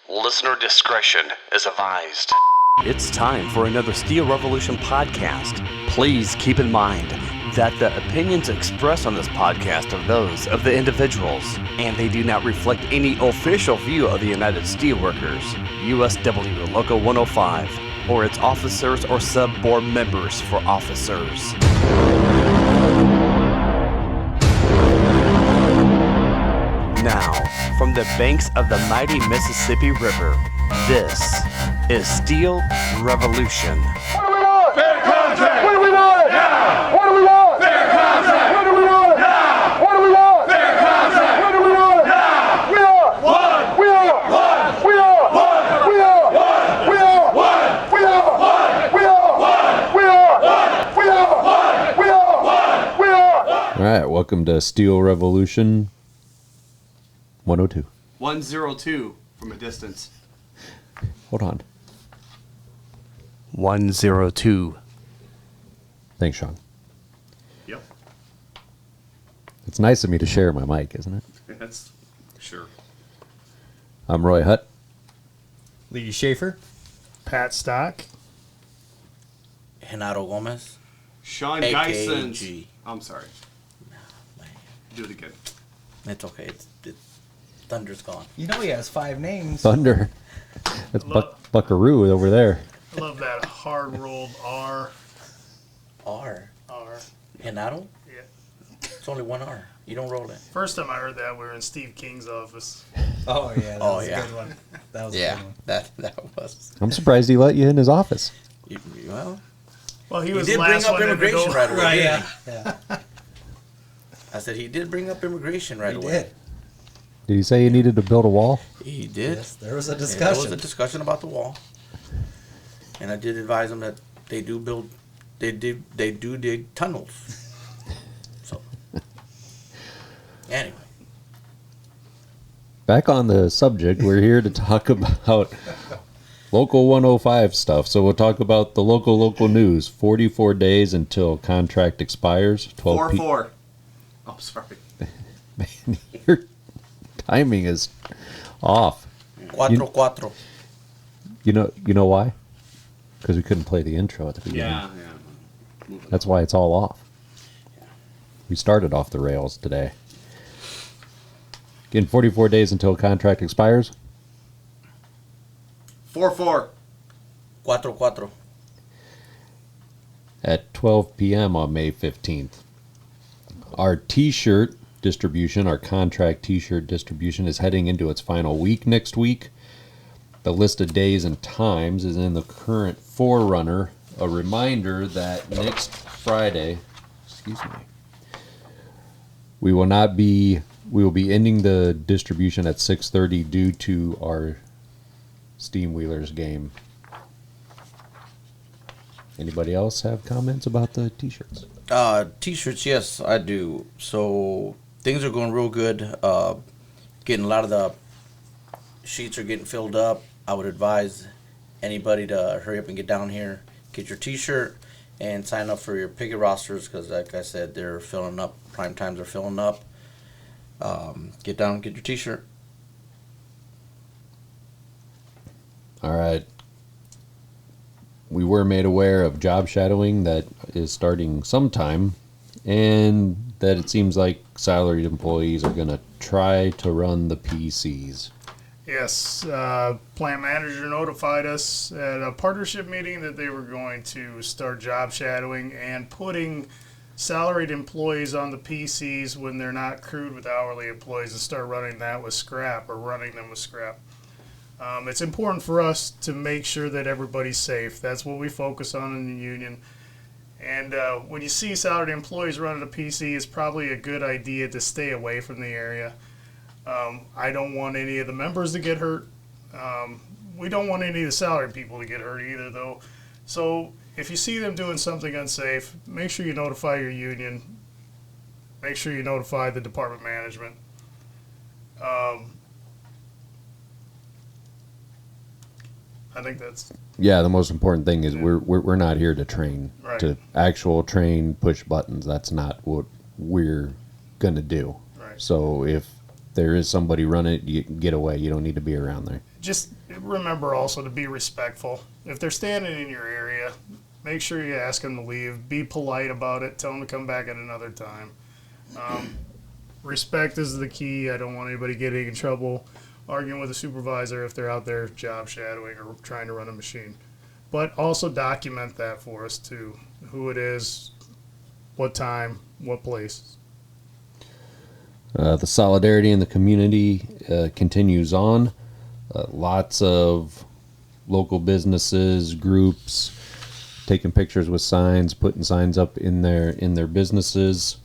Listener discretion is advised. It's time for another Steel Revolution podcast. Please keep in mind that the opinions expressed on this podcast are those of the individuals, and they do not reflect any official view of the United Steelworkers, USW Local 105, or its officers or sub-board members for officers. Now, from the banks of the mighty Mississippi River, this is Steel Revolution. What do we want? Fair contract! What do we want? Now! What do we want? Fair contract! What do we want? Now! What do we want? Fair contract! What do we want? Now! We are! One! We are! One! We are! One! We are! One! We are! One! We are! One! We are! One! We are! One! We are! One! We are! One! We are! All right, welcome to Steel Revolution 102. 102 from a distance. Hold on. 102. Thanks, Shawn. Yep. It's nice of me to share my mic, isn't it? That's sure. I'm Roy Hutt. Lee Schaefer. Pat Stock. Renato Gomez. Sean AKG. Geisens. I'm sorry. Do it again. It's okay. Thunder's gone. You know he has 5 names. Thunder. That's Buckaroo over there. I love that hard-rolled R. R. R. Renato? Yeah. It's only one R. You don't roll it. First time I heard that, we were in Steve King's office. Oh, yeah. That Oh, was yeah. a good one. That was a Yeah, good one. that was. I'm surprised he let you in his office. Well, Well, he he was did the bring last up one in to immigration go. right away. Right, didn't yeah. he? I said he did bring up immigration right He away. did. Did he say he needed to build a wall? He did. Yes, there was a Yeah, there discussion. was a discussion about the wall, and I did advise him that they do build, they do dig tunnels. So, anyway, Back on the subject, we're here to talk about Local 105 stuff. So we'll talk about the local news. 44 days until contract expires. 12 4-4. Oh, sorry. Man, your timing is off. cuatro. You know why? Because we couldn't play the intro at the beginning. Yeah. That's why it's all off. We started off the rails today. Again, 44 days until contract expires. 4-4. Cuatro. At 12 p.m. on May 15th. Our t-shirt distribution, our contract t-shirt distribution is heading into its final week next week. The list of days and times is in the current forerunner. A reminder that next Friday, we will be ending the distribution at 6:30 due to our Steam Wheelers game. Anybody else have comments about the t-shirts? T-shirts, yes, I do. So things are going real good. Getting a lot of the sheets are getting filled up. I would advise anybody to hurry up and get down here, get your T-shirt, and sign up for your picket rosters because, like I said, they're filling up. Prime times are filling up. Get down, get your T-shirt. All right. We were made aware of job shadowing that is starting sometime, and that it seems like salaried employees are going to try to run the PCs. Yes, plant manager notified us at a partnership meeting that they were going to start job shadowing and putting salaried employees on the PCs when they're not crewed with hourly employees and start running that with scrap or running them with scrap. It's important for us to make sure that everybody's safe. That's what we focus on in the union. And when you see salaried employees running a PC, it's probably a good idea to stay away from the area. I don't want any of the members to get hurt. We don't want any of the salaried people to get hurt either, though. So if you see them doing something unsafe, make sure you notify your union. Make sure you notify the department management. I think that's Yeah, the most important thing is we're not here to train, Right. to actual train, push buttons. That's not what we're gonna do. right. So if there is somebody running it, you get away. You don't need to be around there. Just remember also to be respectful. If they're standing in your area, make sure you ask them to leave. Be polite about it. Tell them to come back at another time. Respect is the key. I don't want anybody getting in trouble arguing with a supervisor if they're out there job shadowing or trying to run a machine. But also document that for us too. Who it is, what time, what place. The solidarity in the community continues on. Lots of local businesses, groups, taking pictures with signs, putting signs up in their businesses.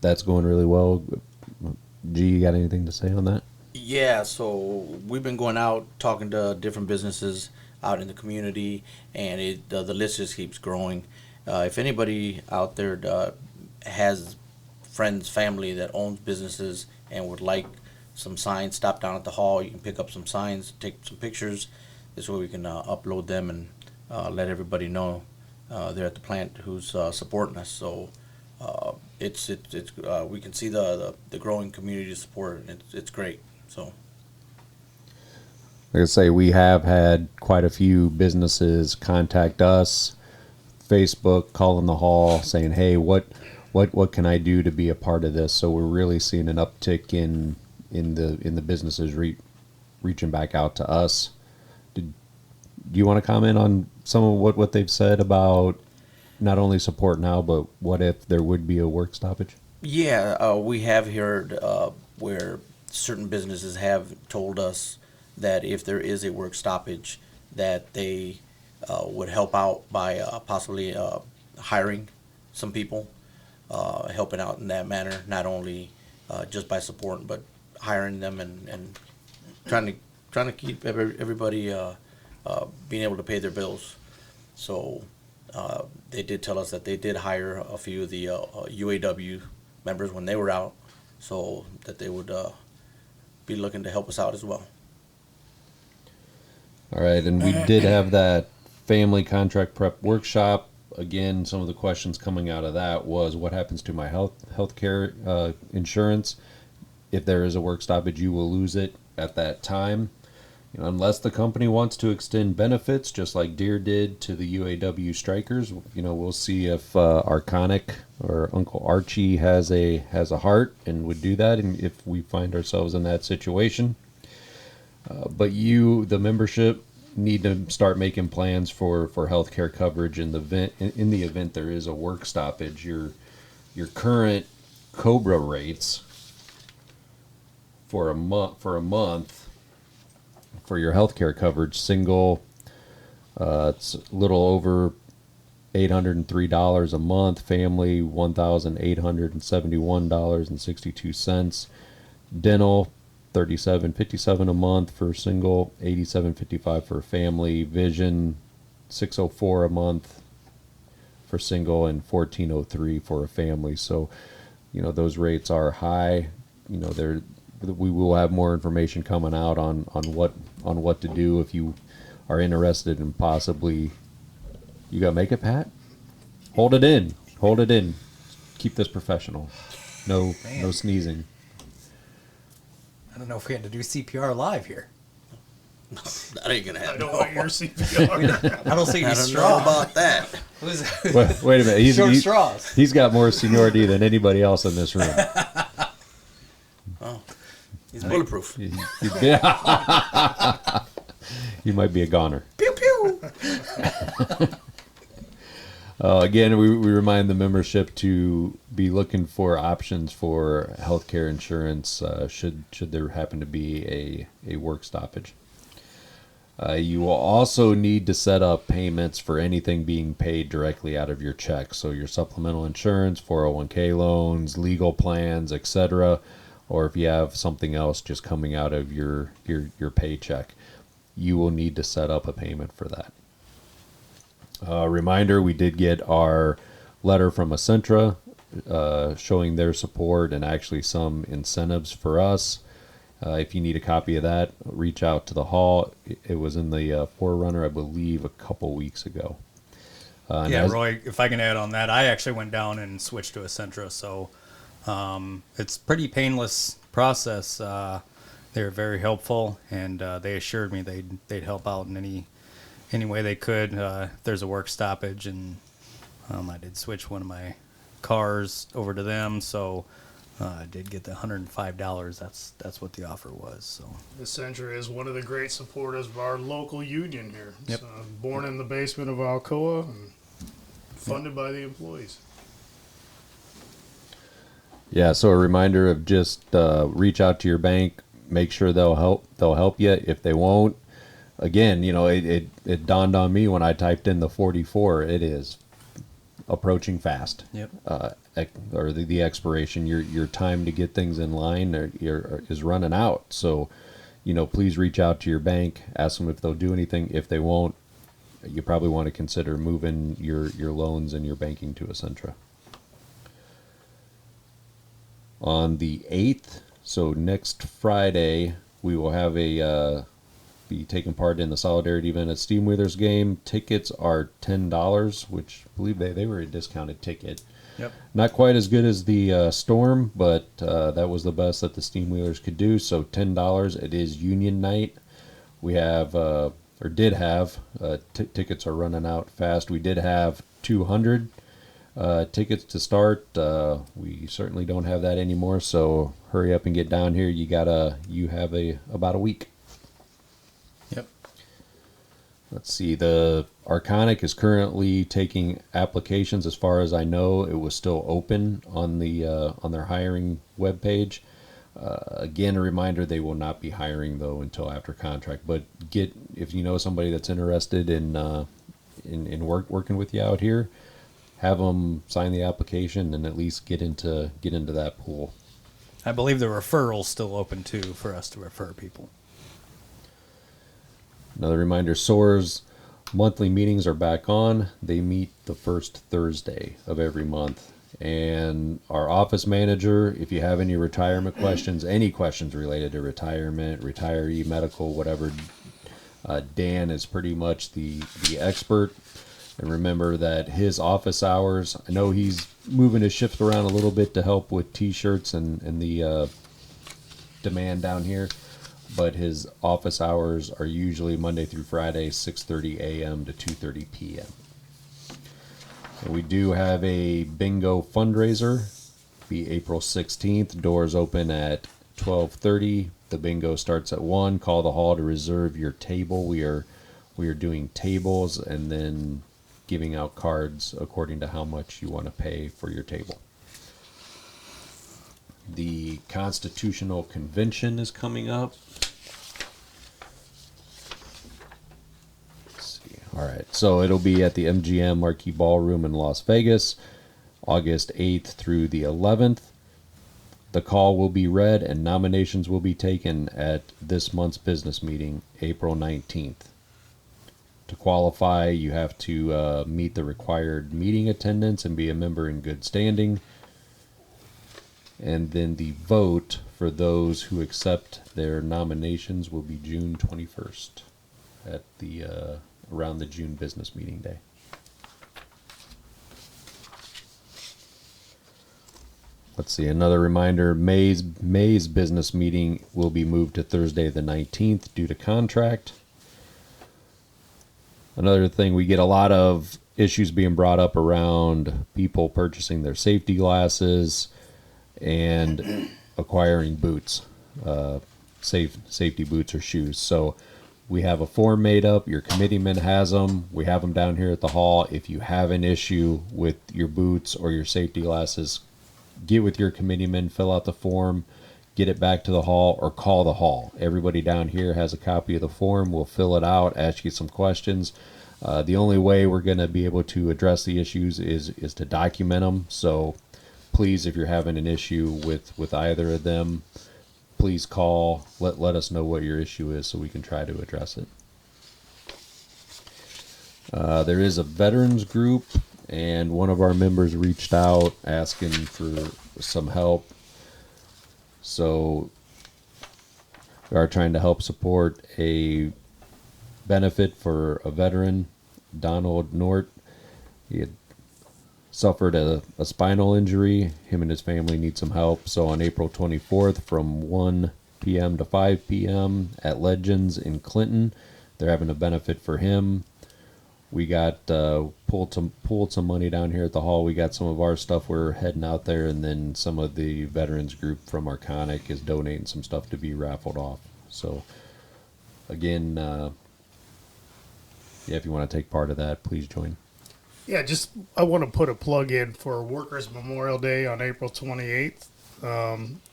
That's going really well. G, you got anything to say on that? Yeah, so we've been going out talking to different businesses out in the community, and the list just keeps growing. If anybody out there has friends, family that owns businesses and would like some signs, stop down at the hall. You can pick up some signs, take some pictures. This way we can upload them and let everybody know they're at the plant who's supporting us. So it's we can see the growing community support, and it's great. So. Like I say, we have had quite a few businesses contact us, Facebook, calling the hall, saying, "Hey, what can I do to be a part of this?" So we're really seeing an uptick in the businesses reaching back out to us. Do you want to comment on some of what they've said about not only support now, but what if there would be a work stoppage? Yeah, we have heard where certain businesses have told us that if there is a work stoppage, that they would help out by possibly hiring some people, helping out in that manner, not only just by supporting, but hiring them and trying to keep everybody being able to pay their bills. So they did tell us that they did hire a few of the UAW members when they were out, so that they would be looking to help us out as well. All right, and we did have that family contract prep workshop. Again, some of the questions coming out of that was, what happens to my healthcare insurance? If there is a work stoppage, you will lose it at that time. You know, unless the company wants to extend benefits, just like Deere did to the UAW strikers. You know, we'll see if Arconic or Uncle Archie has a heart and would do that, and if we find ourselves in that situation. But the membership, need to start making plans for healthcare coverage in the event there is a work stoppage. Your current COBRA rates for a month for your healthcare coverage, single, it's a little over $803 a month. Family, $1,871.62. Dental, $37.57 a month for single, $87.55 for family. Vision, $604 a month for single, and $1403 for a family. So, you know, those rates are high. You know, we will have more information coming out on what to do if you are interested in possibly. You got to make it, Pat? Hold it in. Keep this professional. No sneezing. I don't know if we had to do CPR live here. That ain't gonna happen. I don't want your CPR. I don't see any I don't straw. know about that. Wait a minute. Short straws. He's got more seniority than anybody else in this room. Oh, he's bulletproof. Yeah. You might be a goner. Pew pew. Again, we remind the membership to be looking for options for healthcare insurance should there happen to be a work stoppage. You will also need to set up payments for anything being paid directly out of your check. So your supplemental insurance, 401k loans, legal plans, etc. Or if you have something else just coming out of your paycheck, you will need to set up a payment for that. Reminder, we did get our letter from Essentra showing their support and actually some incentives for us. If you need a copy of that, reach out to the hall. It was in the Forerunner, I believe, a couple weeks ago. Roy, if I can add on that, I actually went down and switched to Essentra, so it's pretty painless process, they were very helpful, and they assured me they'd help out in any way they could. If there's a work stoppage, and I did switch one of my cars over to them, so I did get the $105. That's what the offer was. So Essentra is one of the great supporters of our local union here. Yep. It's, born in the basement of Alcoa and funded by the employees. Yeah, so a reminder of just reach out to your bank, make sure they'll help you. If they won't, again, it dawned on me when I typed in the 44, it is approaching fast. Yep. Or the expiration, your time to get things in line is running out. So, please reach out to your bank, ask them if they'll do anything. If they won't, you probably want to consider moving your loans and your banking to Essentra. On the 8th, so next Friday, we will have be taking part in the Solidarity event at Steamwheelers game. Tickets are $10, which I believe they were a discounted ticket. Yep. Not quite as good as the Storm, but that was the best that the Steamwheelers could do. So $10. It is Union Night. We have, or did have, tickets are running out fast. We did have 200 tickets to start. We certainly don't have that anymore. So hurry up and get down here. You have about a week. Yep. Let's see. The Arconic is currently taking applications. As far as I know, it was still open on their hiring webpage. Again, a reminder: they will not be hiring though until after contract. But if you know somebody that's interested in working with you out here, have them sign the application and at least get into that pool. I believe the referral's still open too for us to refer people. Another reminder, SOAR's monthly meetings are back on. They meet the first Thursday of every month. And our office manager, if you have any retirement questions, any questions related to retirement, retiree, medical, whatever, Dan is pretty much the expert. And remember that his office hours, I know he's moving his shift around a little bit to help with T-shirts and the demand down here. But his office hours are usually Monday through Friday, 6:30 a.m. to 2:30 p.m. And we do have a bingo fundraiser, be April 16th. Doors open at 12:30. The bingo starts at 1. Call the hall to reserve your table. We are doing tables and then giving out cards according to how much you want to pay for your table. The Constitutional Convention is coming up. Let's see. All right, so it'll be at the MGM Marquee Ballroom in Las Vegas, August 8th through the 11th. The call will be read and nominations will be taken at this month's business meeting, April 19th. To qualify, you have to meet the required meeting attendance and be a member in good standing. And then the vote for those who accept their nominations will be June 21st at the around the June business meeting day. Let's see, another reminder, May's business meeting will be moved to Thursday the 19th due to contract. Another thing, we get a lot of issues being brought up around people purchasing their safety glasses and acquiring boots, safety boots or shoes. So we have a form made up. Your committeeman has them. We have them down here at the hall. If you have an issue with your boots or your safety glasses, get with your committeeman, fill out the form, get it back to the hall, or call the hall. Everybody down here has a copy of the form. We'll fill it out, ask you some questions. The only way we're going to be able to address the issues is to document them. So please, if you're having an issue with either of them, please call. Let us know what your issue is so we can try to address it. There is a veterans group, and one of our members reached out asking for some help. So we are trying to help support a benefit for a veteran, Donald Nort. He had suffered a spinal injury. Him and his family need some help. So on April 24th from 1 p.m. to 5 p.m. at Legends in Clinton, they're having a benefit for him. We got pulled some money down here at the hall. We got some of our stuff. We're heading out there, and then some of the veterans group from Arconic is donating some stuff to be raffled off. So again, if you want to take part of that, please join. Yeah, I want to put a plug in for Workers' Memorial Day on April 28th.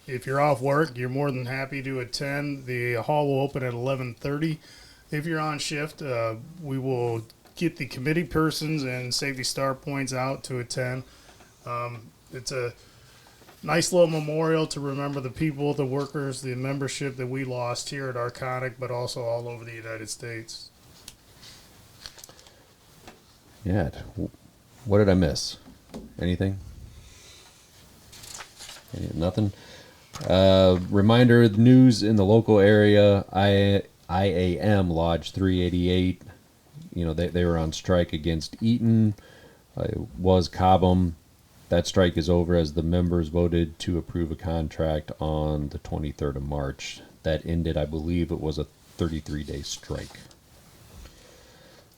If you're off work, you're more than happy to attend. The hall will open at 11:30. If you're on shift, we will get the committee persons and Safety Star Points out to attend. It's a nice little memorial to remember the people, the workers, the membership that we lost here at Arconic, but also all over the United States. Yeah. What did I miss? Anything? Nothing? Reminder, the news in the local area, IAM Lodge 388, they were on strike against Eaton. It was Cobham. That strike is over as the members voted to approve a contract on the 23rd of March. That ended, I believe it was a 33-day strike.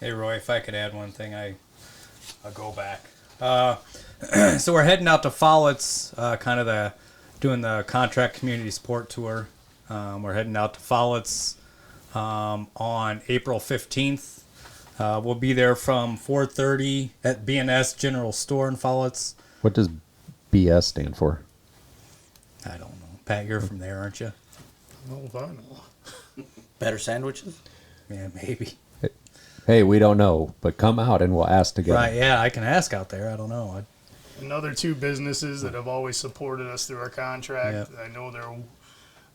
Hey, Roy, if I could add one thing, I'll go back. So we're heading out to Follett, doing the contract community support tour. We're heading out to Follett on April 15th. We'll be there from 4:30 at B&S General Store in Follett. What does BS stand for? I don't know. Pat, you're from there, aren't you? Oh, if I know. Better sandwiches? Yeah, maybe. Hey, we don't know, but come out and we'll ask together. Right, yeah, I can ask out there. I don't know. Another two businesses that have always supported us through our contract. Yep. I know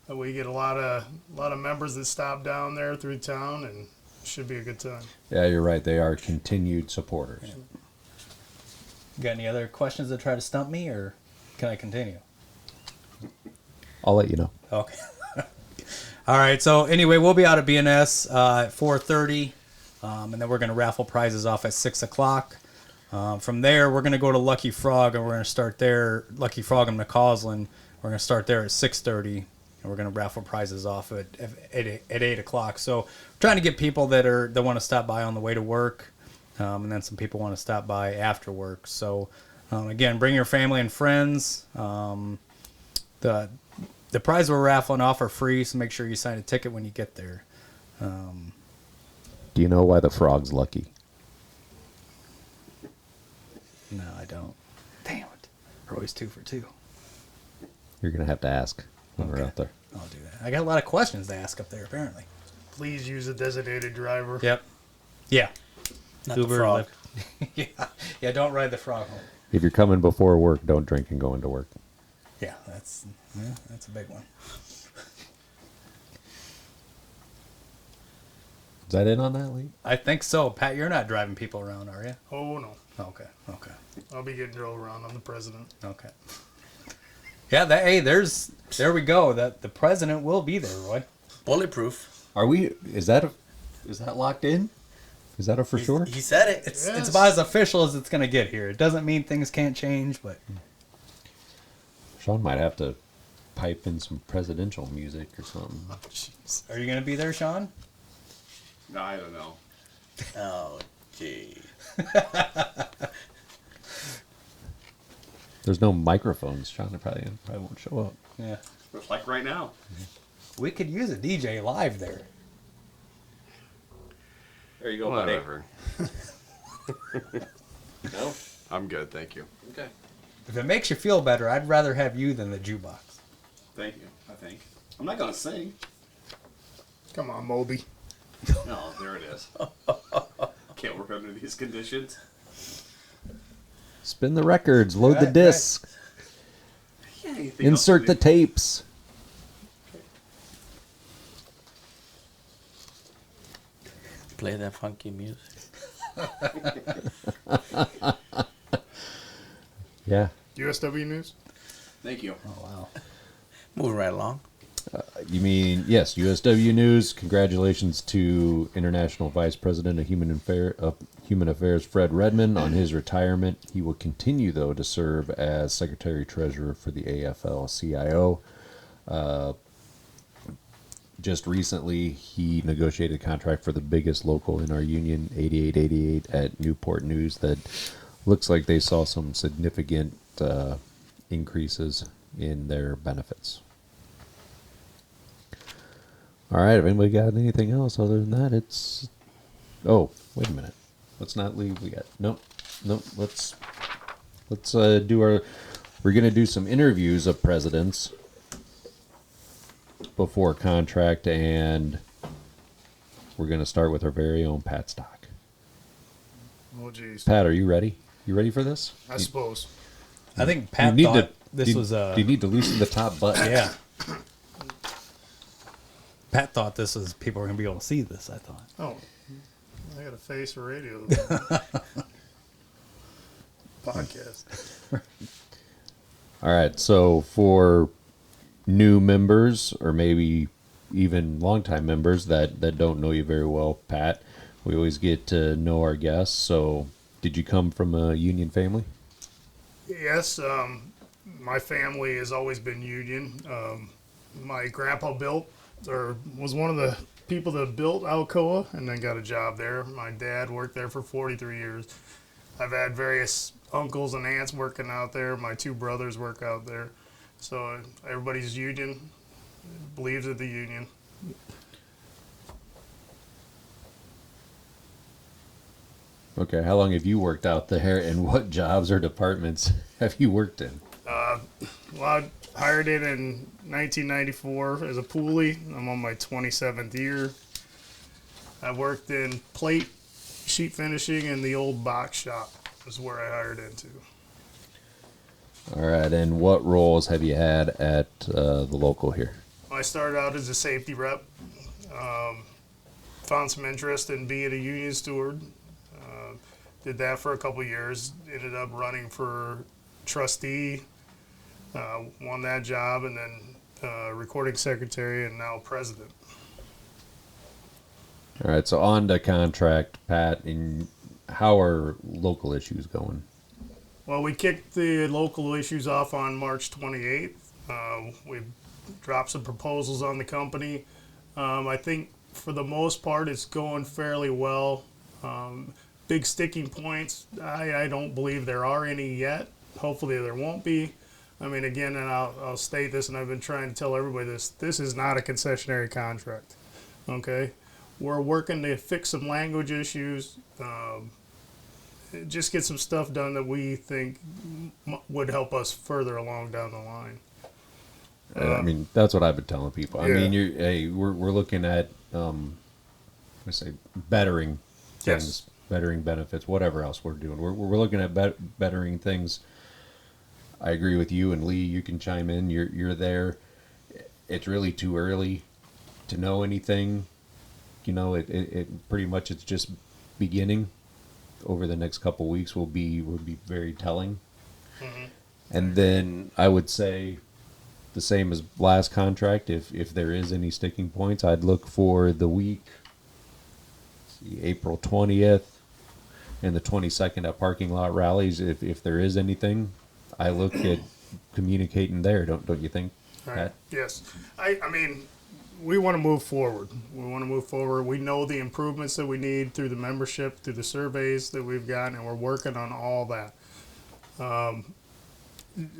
we get a lot of members that stop down there through town, and it should be a good time. Yeah, you're right. They are continued supporters. Yeah. Got any other questions that try to stump me, or can I continue? I'll let you know. Okay. All right. So anyway, we'll be out at BNS at 4:30, and then we're going to raffle prizes off at 6 o'clock. From there, we're going to go to Lucky Frog, and we're going to start there. Lucky Frog in McCausland. We're going to start there at 6:30, and we're going to raffle prizes off at 8 o'clock. So we're trying to get people that want to stop by on the way to work, and then some people want to stop by after work. So again, bring your family and friends. The prizes we're raffling off are free, so make sure you sign a ticket when you get there. Do you know why the frog's lucky? No, I don't. Damn it. We're always 2 for 2. You're going to have to ask when we're Okay. out there. I'll do that. I got a lot of questions to ask up there, apparently. Please use a designated driver. Yep. Yeah. Not the frog. Lyft. Yeah, don't ride the frog home. If you're coming before work, don't drink and go into work. Yeah, that's a big one. Is that it on that, Lee? I think so. Pat, you're not driving people around, are you? Oh, no. Okay. I'll be getting drove around. I'm the president. Okay. Yeah, there we go. That the president will be there, Roy. Bulletproof. Are we? Is that locked in? Is that a for sure? He said it. It's about as official as it's going to get here. It doesn't mean things can't change, but Shawn might have to pipe in some presidential music or something. Oh, jeez. are you going to be there, Shawn? No, I don't know. Oh, gee. There's no microphones. Shawn probably won't show up. Yeah. It's like right now. We could use a DJ live there. There you go, Whatever. buddy. No? I'm good, thank you. Okay. If it makes you feel better, I'd rather have you than the jukebox. Thank you, I think. I'm not going to sing. Come on, Moby. No, there it is. Can't work under these conditions. Spin the records. Load the Right, disc. Yeah, anything Insert else the we- tapes. Play that funky music. Yeah. USW News. Thank you. Oh, wow. Moving right along. You mean, yes, USW News. Congratulations to International Vice President of Human Affairs Fred Redmond on his retirement. He will continue, though, to serve as Secretary-Treasurer for the AFL-CIO. Just recently, he negotiated a contract for the biggest local in our union, 8888 at Newport News, that looks like they saw some significant increases in their benefits. All right, if anybody got anything else other than that, it's... Oh, wait a minute. Let's not leave. We got... Nope. Let's do our... We're going to do some interviews of presidents before contract, and we're going to start with our very own Pat Stock. Oh, jeez. Pat, are you ready? You ready for this? I suppose. I think Pat You need thought to- this was Do you need to loosen the top button? yeah. Pat thought this was people were gonna be able to see this. I thought. Oh, I got a face for radio. Podcast. All right, so for new members, or maybe even longtime members that don't know you very well, Pat, we always get to know our guests. So, did you come from a union family? Yes, my family has always been union. My grandpa was one of the people that built Alcoa and then got a job there. My dad worked there for 43 years. I've had various uncles and aunts working out there. My two brothers work out there. So everybody's union, believes in the union. Okay, how long have you worked out there, and what jobs or departments have you worked in? Well, I hired in 1994 as a poolie. I'm on my 27th year. I worked in plate, sheet finishing, and the old box shop is where I hired into. All right, and what roles have you had at the local here? I started out as a safety rep. Found some interest in being a union steward. Did that for a couple years. Ended up running for trustee. Won that job, and then recording secretary, and now president. All right, so on to contract, Pat. And how are local issues going? Well, we kicked the local issues off on March 28th. We dropped some proposals on the company. I think for the most part it's going fairly well. Big sticking points, I don't believe there are any yet. Hopefully there won't be. I mean, again, and I'll state this, and I've been trying to tell everybody this is not a concessionary contract, okay? We're working to fix some language issues, just get some stuff done that we think would help us further along down the line. I mean, that's what I've been telling people. I Yeah. mean, we're looking at, bettering things, Yes. bettering benefits, whatever else we're doing. We're looking at bettering things. I agree with you, and Lee, you can chime in. You're there. It's really too early to know anything. You know, it pretty much it's just beginning. Over the next couple weeks will be very telling. Mm-hmm. And then I would say the same as last contract. If there is any sticking points, I'd look for the week, April 20th and the 22nd at parking lot rallies. If there is anything, I look at communicating there. Don't you think, Right. Pat? Yes. I mean, we want to move forward. We want to move forward. We know the improvements that we need through the membership, through the surveys that we've gotten, and we're working on all that.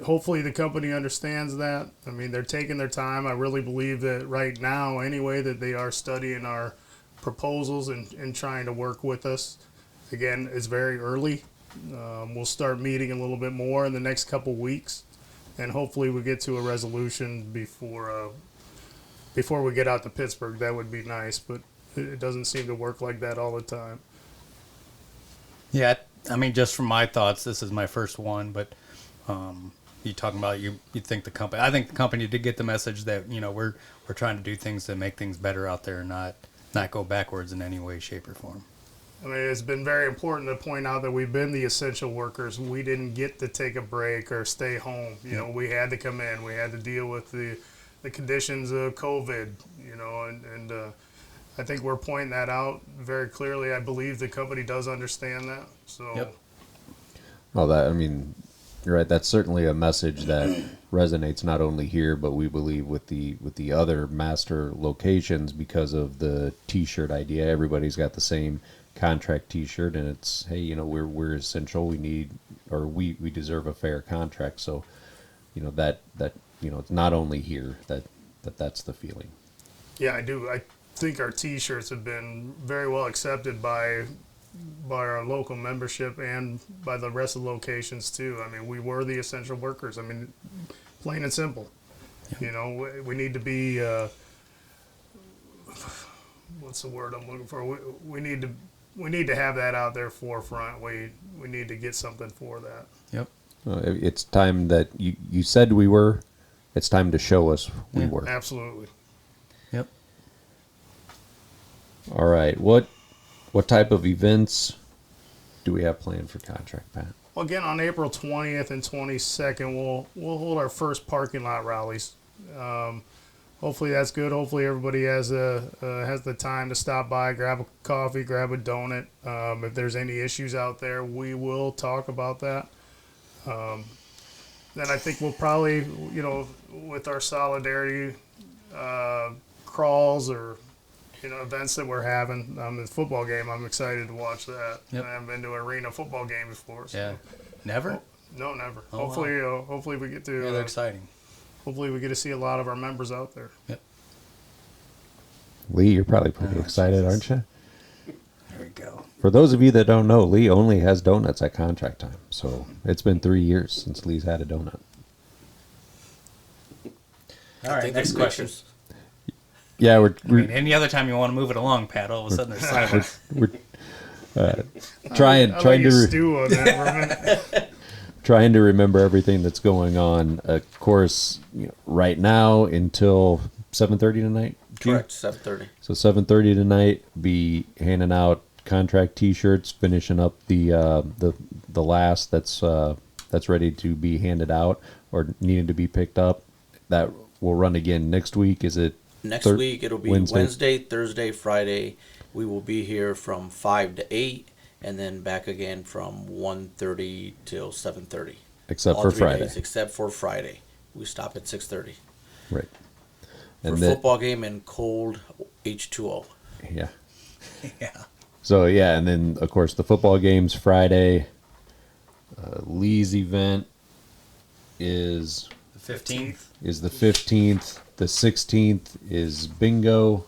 Hopefully the company understands that. I mean, they're taking their time. I really believe that right now, anyway, that they are studying our proposals and trying to work with us. Again, it's very early. We'll start meeting a little bit more in the next couple weeks, and hopefully we get to a resolution before we get out to Pittsburgh. That would be nice, but it doesn't seem to work like that all the time. Yeah, I mean, just from my thoughts, this is my first one, but you talking about you think the company? I think the company did get the message that we're trying to do things to make things better out there, and not go backwards in any way, shape, or form. I mean, it's been very important to point out that we've been the essential workers. We didn't get to take a break or stay home. We had to come in. We had to deal with the the conditions of COVID, and I think we're pointing that out very clearly. I believe the company does understand that. So, Yep. Well, you're right. That's certainly a message that resonates not only here, but we believe with the other master locations because of the T-shirt idea. Everybody's got the same contract T-shirt, and it's, hey, we're essential. We need, or we deserve a fair contract. So, that it's not only here that's the feeling. yeah, I do. I think our T-shirts have been very well accepted by our local membership and by the rest of the locations too. I mean, we were the essential workers. I mean, plain and simple. We need to be. What's the word I'm looking for? We need to have that out there forefront. We need to get something for that. Yep. It's time that you said we were. It's time to show us we were. Absolutely. Yep. All right. What type of events do we have planned for contract, Pat? Well, again, on April 20th and 22nd, we'll hold our first parking lot rallies. Hopefully that's good. Hopefully everybody has the time to stop by, grab a coffee, grab a donut. If there's any issues out there, we will talk about that. Then I think we'll probably, with our solidarity crawls or events that we're having. The football game, I'm excited to watch that. Yep. I haven't been to an arena football game before. So. Yeah. Never? No, never. Oh, hopefully, hopefully we get to. Yeah, they're exciting. Hopefully we get to see a lot of our members out there. Yep. Lee, you're probably pretty excited, aren't you? There we go. For those of you that don't know, Lee only has donuts at contract time. So it's been 3 years since Lee's had a donut. All right, next question. Yeah, I mean, any other time you want to move it along, Pat, all of a sudden there's silence. we're trying to remember everything that's going on. Of course, right now until 7:30 tonight. Correct, 7:30. So 7:30 tonight, be handing out contract T-shirts, finishing up the last that's ready to be handed out or needed to be picked up. That will run again next week. Is it? Next week it'll be Wednesday, Thursday, Friday. We will be here from 5 to 8, and then back again from 1:30 till 7:30. Except All for 3 Friday. days, except for Friday. We stop at 6:30. Right. For football game and cold H2O. Yeah. Yeah. So, yeah, and then, of course, the football game's Friday. Lee's event is The 15th. the 15th. The 16th is bingo.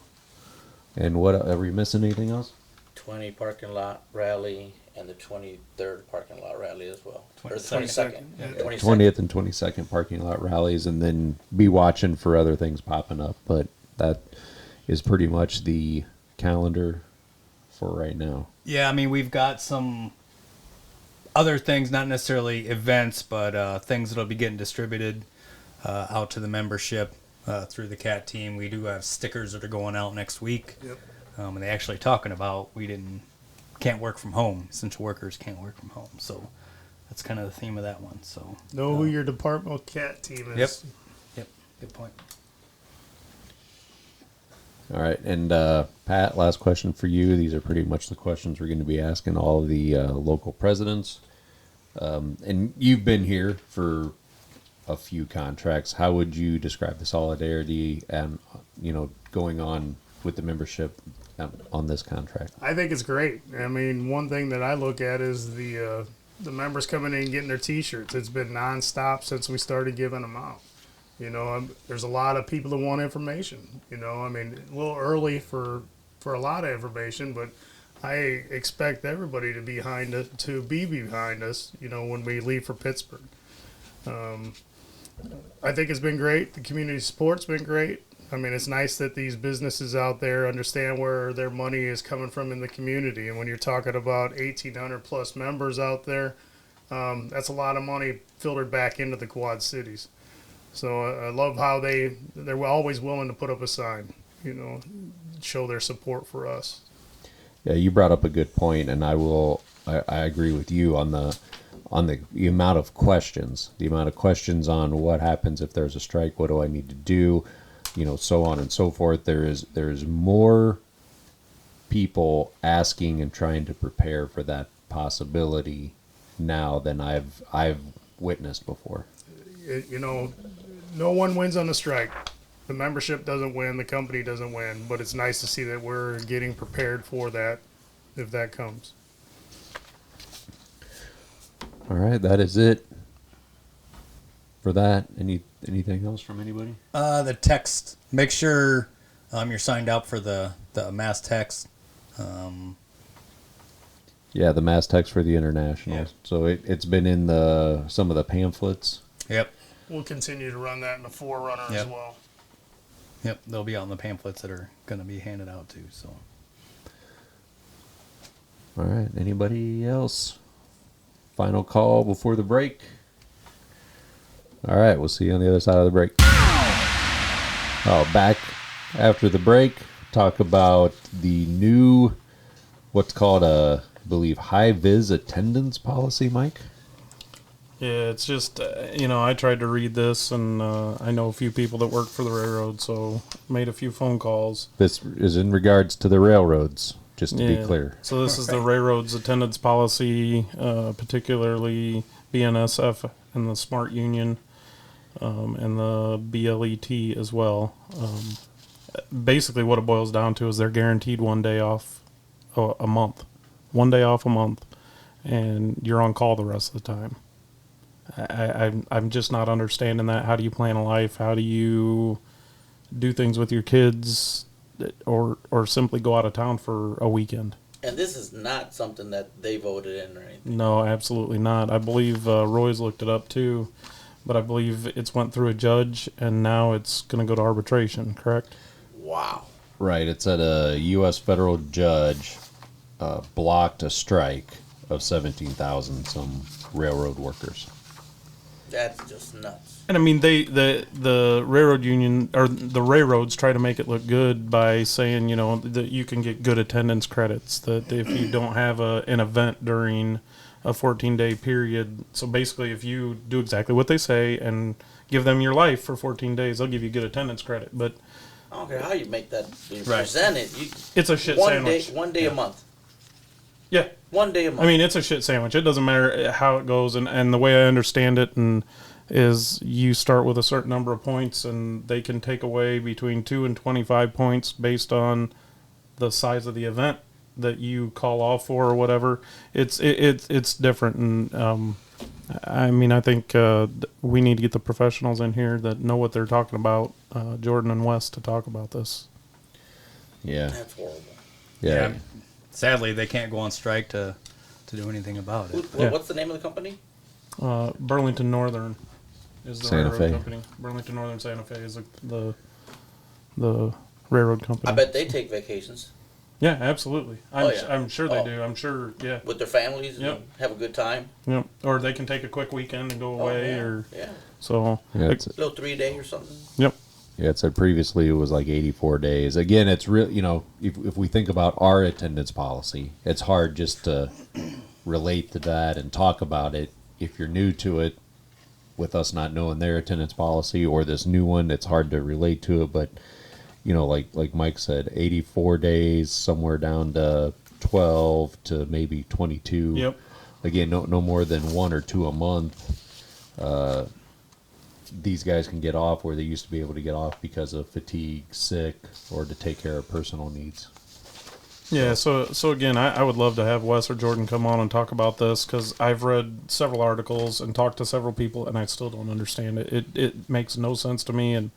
And what, are we missing anything else? 20 parking lot rally and the 23rd parking lot rally as well. Or the 22nd. 22nd. Yeah. 20th and 22nd parking lot rallies, and then be watching for other things popping up. But that is pretty much the calendar for right now. Yeah, I mean, we've got some other things, not necessarily events, but things that'll be getting distributed out to the membership through the CAT team. We do have stickers that are going out next week. Yep. And they actually talking about can't work from home. Essential workers can't work from home. So that's kind of the theme of that one. So Know who your departmental CAT team is. Yep. Good point. All right, and Pat, last question for you. These are pretty much the questions we're going to be asking all of the local presidents. And you've been here for a few contracts. How would you describe the solidarity and going on with the membership on this contract? I think it's great. I mean, one thing that I look at is the members coming in and getting their T-shirts. It's been nonstop since we started giving them out. There's a lot of people that want information. I mean, a little early for a lot of information, but I expect everybody to be behind us. When we leave for Pittsburgh. I think it's been great. The community support's been great. I mean, it's nice that these businesses out there understand where their money is coming from in the community. And when you're talking about 1,800 plus members out there, that's a lot of money filtered back into the Quad Cities. So I love how they're always willing to put up a sign, show their support for us. Yeah, you brought up a good point, and I agree with you on the amount of questions on what happens if there's a strike. What do I need to do? so on and so forth. There's more people asking and trying to prepare for that possibility now than I've witnessed before. No one wins on a strike. The membership doesn't win, the company doesn't win, but it's nice to see that we're getting prepared for that if that comes. All right, that is it for that. Anything else from anybody? The text. Make sure you're signed up for the mass text. Yeah, the mass text for the internationals. Yeah. So it's been in some of the pamphlets. Yep. We'll continue to run that in the Forerunner as Yep. well. Yep. They'll be on the pamphlets that are going to be handed out too. So. All right, anybody else? Final call before the break. All right, we'll see you on the other side of the break. Oh, back after the break, talk about the new, what's called I believe, high-vis attendance policy, Mike? Yeah, it's just, I tried to read this, and I know a few people that work for the railroad, so made a few phone calls. This is in regards to the railroads, just to be clear. So this is the railroad's attendance policy, particularly BNSF and the Smart Union, and the BLET as well. Basically what it boils down to is they're guaranteed 1 day off a month. 1 day off a month, and you're on call the rest of the time. I'm just not understanding that. How do you plan a life? How do you do things with your kids, or simply go out of town for a weekend? And this is not something that they voted in or anything. No, absolutely not. I believe Roy's looked it up too, but I believe it's went through a judge, and now it's going to go to arbitration, correct? Wow. Right, it said a U.S. federal judge blocked a strike of 17,000 some railroad workers. That's just nuts. And I mean, the railroad union, or the railroads, try to make it look good by saying, that you can get good attendance credits, that if you don't have an event during a 14-day period. So basically, if you do exactly what they say and give them your life for 14 days, they'll give you good attendance credit. But I don't care how you make that be presented. It's a shit sandwich. One day a month. Yeah. 1 day a month. I mean, it's a shit sandwich. It doesn't matter how it goes, and the way I understand it is you start with a certain number of points, and they can take away between 2 and 25 points based on the size of the event that you call off for or whatever. It's different, and I mean, I think we need to get the professionals in here that know what they're talking about, Jordan and Wes, to talk about this. Yeah. That's horrible. Yeah. Sadly, they can't go on strike to do anything about it. What's the name of the company? Burlington Northern is the Santa railroad Fe. company. Burlington Northern Santa Fe is the railroad company. I bet they take vacations Yeah, absolutely. yeah. I'm sure they Oh. do. I'm sure. Yeah. with their families Yep. and have a good time. Yeah. Or they can take a quick weekend and go away, yeah. or Yeah. so. Yeah, it's, Little 3-day or something. Yep. yeah, it said previously it was like 84 days. Again, it's real, if we think about our attendance policy, it's hard just to relate to that and talk about it. If you're new to it, with us not knowing their attendance policy or this new one, it's hard to relate to it. But, like Mike said, 84 days, somewhere down to 12 to maybe 22. Yep. Again, no more than 1 or 2 a month. These guys can get off where they used to be able to get off because of fatigue, sick, or to take care of personal needs. Yeah, so again, I would love to have Wes or Jordan come on and talk about this, because I've read several articles and talked to several people, and I still don't understand it. It makes no sense to me, and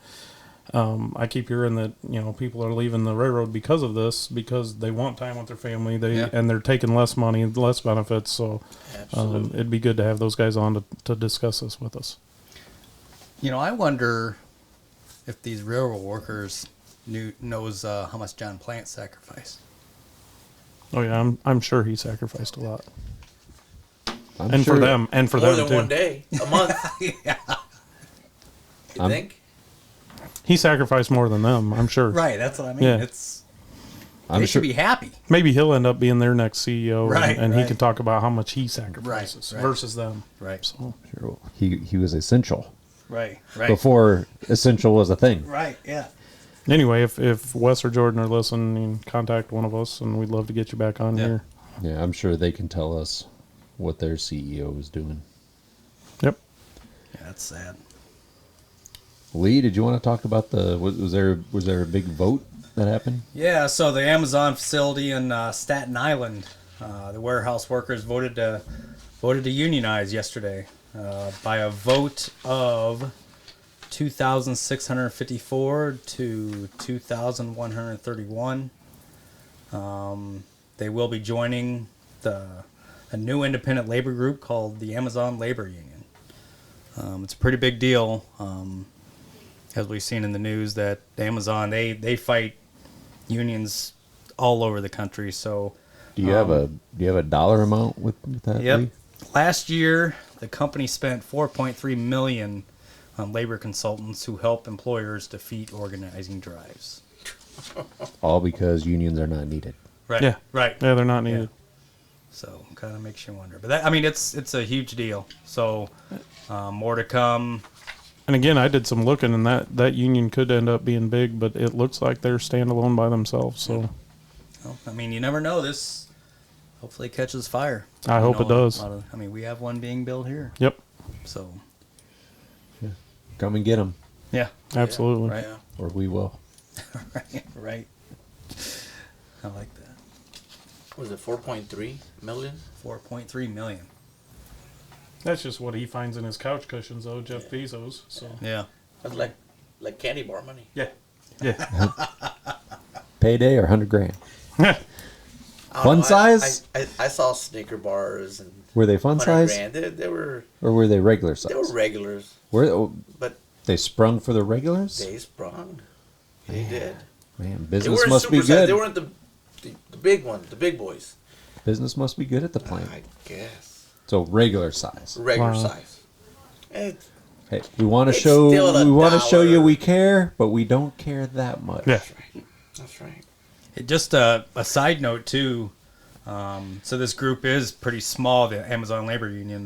I keep hearing that people are leaving the railroad because of this, because they want time with their family, and they're taking less money, less benefits. So it'd be good to have those guys on to discuss this with us. I wonder if these railroad workers knows how much John Plant sacrificed. Oh yeah, I'm sure he sacrificed a lot, I'm and sure, for them, and for More them than too. 1 day a month. Yeah. You think? He sacrificed more than them, I'm sure. Right, that's what I mean. Yeah. I'm They sure. should be happy. Maybe he'll end up being their next CEO, Right, and he right. can talk about how much he sacrifices right. versus them. Right. So He was essential Right. before essential was a thing. Right, yeah. Anyway, if Wes or Jordan are listening, contact one of us, and we'd love to get you back on here. Yeah, I'm sure they can tell us what their CEO is doing. Yep. Yeah, that's sad. Lee, did you want to talk about was there a big vote that happened? Yeah, so the Amazon facility in Staten Island, the warehouse workers voted to unionize yesterday by a vote of 2,654 to 2,131. They will be joining a new independent labor group called the Amazon Labor Union. It's a pretty big deal, as we've seen in the news that Amazon they fight unions all over the country. So, Do you have a dollar amount with that? yep. Lee? Last year, the company spent $4.3 million on labor consultants who help employers defeat organizing drives. All because unions are not needed. Right. Yeah. Right. Yeah, they're not needed. So kind of makes you wonder. But that, I mean, it's a huge deal. So more to come. And again, I did some looking, and that union could end up being big, but it looks like they're standalone by themselves. So, Well, I mean, you never know. This hopefully catches fire. I hope it does. I mean, we have one being built here. Yep, So Come and get them, yeah, absolutely. right, or we will. right. I like that. Was it 4.3 million? 4.3 million. That's just what he finds in his couch cushions, though, Jeff Bezos. So Yeah. That's like candy bar money. yeah. Payday or $100,000. I don't Fun know, size? I saw Snicker bars and Were they fun 100 size grand. They were or were they regular size? they were regulars, But but they sprung for the regulars. they sprung. They did. Man, They business weren't must be super size. good. They weren't the big one, the big boys. Business must be good at the plant. I guess So regular size. regular Wow. size. It's Hey, we want to It's show still a show you dollar. we care, but we don't care that much. Yeah. that's right. Just a side note too. So this group is pretty small. The Amazon Labor Union.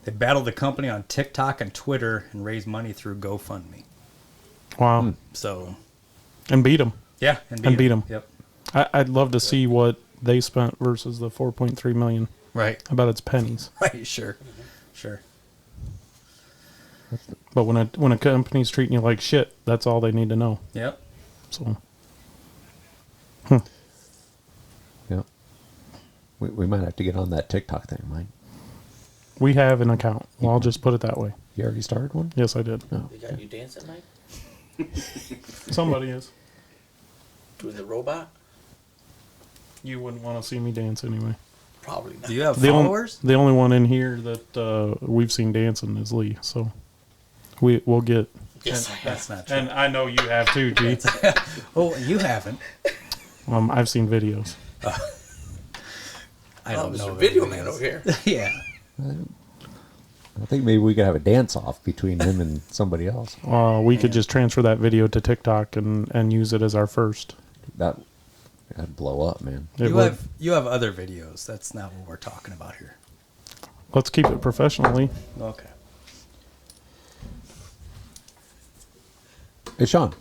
They battled the company on TikTok and Twitter and raised money through GoFundMe. Wow. So And beat them. yeah, And beat 'em. Yep. I'd love to see what they spent versus the 4.3 million. Right. I bet it's pennies. Right. Sure. Sure. But when a company's treating you like shit, that's all they need to know. Yep. So Yeah. We might have to get on that TikTok thing, Mike. we have an account. Well, I'll just put it that way. You already started one? Yes, I did. No. They got you dancing, Mike? Somebody is. Doing the robot? You wouldn't want to see me dance anyway. Probably not. Do you have The followers? the only one in here that we've seen dancing is Lee. So we'll get. Yes, I have. That's not true. And I know you have too, G. Oh, you haven't. I've seen videos. I don't know. Mr. Video everything Man else. over here. Yeah. I think maybe we could have a dance off between him and somebody else. We could just transfer that video to TikTok and use it as our first. That'd blow up, man. It You would. have other videos. That's not what we're talking about here. Let's keep it professionally. Okay. Hey, Shawn.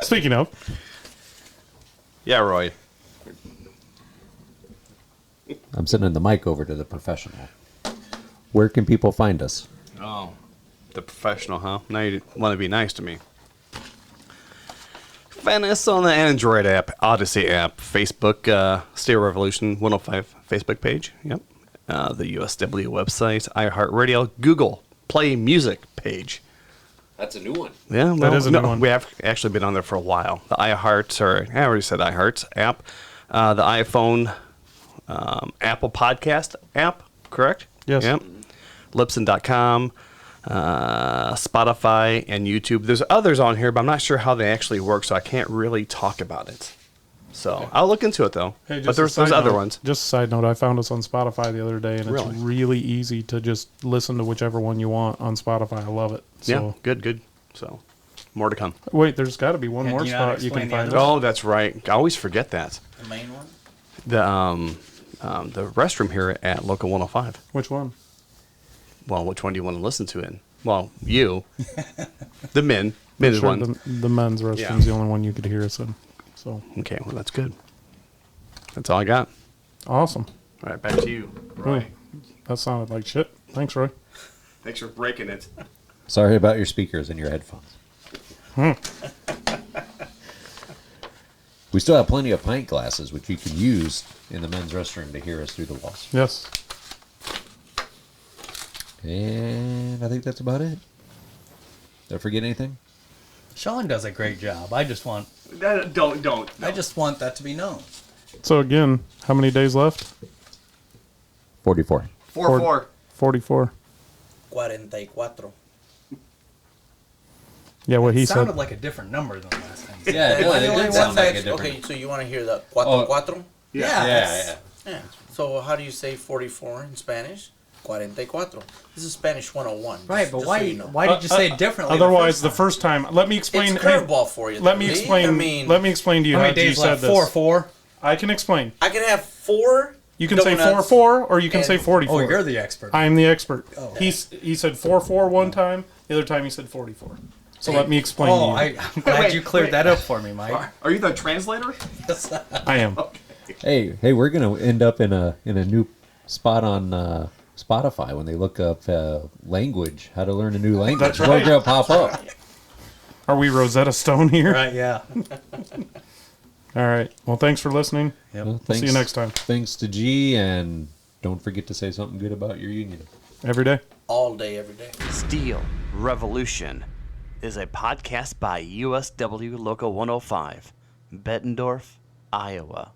Speaking of, Yeah, Roy. I'm sending the mic over to the professional. Where can people find us? Oh, the professional, huh? Now you want to be nice to me. Find us on the Android app, Odyssey app, Facebook, Steel Revolution 105 Facebook page. Yep. The USW website, iHeartRadio, Google Play Music page. That's a new one. Yeah, well, That is a new one. We have actually been on there for a while. The iHeart, or I already said iHeart app, the iPhone, Apple Podcast app, correct? Yes. Yep. Libsyn.com, Spotify, and YouTube. There's others on here, but I'm not sure how they actually work, so I can't really talk about it. So I'll look into it though. Hey, But there's other ones. Just a side note, I found us on Spotify the other day, and Really? it's really easy to just listen to whichever one you want on Spotify. I love it. Yeah, So, good. So more to come. wait, there's got to be one Yeah, more do you not spot you can explain the find others? us. Oh, that's right. I always forget that. The main one? The restroom here at Local 105. Which one? Well, which one do you want to listen to in? Well, you, the men, Men's Sure, one. the men's restroom's the only one you could hear us in. So Okay, well, that's good. That's all I got. awesome. All right, back to you, Roy. That sounded like shit. Thanks, Roy. Thanks for breaking it. Sorry about your speakers and your headphones. We still have plenty of pint glasses, which you can use in the men's restroom to hear us through the walls. Yes. And I think that's about it. Did I forget anything? Shawn does a great job. I just want Don't. I just want that to be known. So again, how many days left? 44. 4-4. 44. 44. Yeah, what he It sounded said. like a different number than last time. Yeah, That's the only one that's different. okay. So you want to hear the cuatro? Yeah. Yeah. So how do you say 44 in Spanish? 44. This is Spanish 101. Right, but just why so you know. why did you say it differently? Otherwise, the first time. Let me explain. It's a curveball for you. Let me though, explain. I mean, let me explain to you how how many G days said left? this. 4-4. I can explain. I can have 4. You can say donuts 4-4, or you can and- say 44. Oh, you're the expert. I'm the expert. Oh. He said 4-4 one time. The other time he said 44. So let me explain Oh, to you. I'm glad you cleared that up for me, Mike. Are you the translator? I am. Hey, we're gonna end up in a new spot on Spotify when they look up language, how to learn a new language. That's right. We're gonna pop up. Are we Rosetta Stone here? Right, yeah. All right. Well, thanks for listening. Yep. Well, See you next time. Thanks to G, and don't forget to say something good about your union. Every day. all day, every day. Steel Revolution is a podcast by USW Local 105, Bettendorf, Iowa.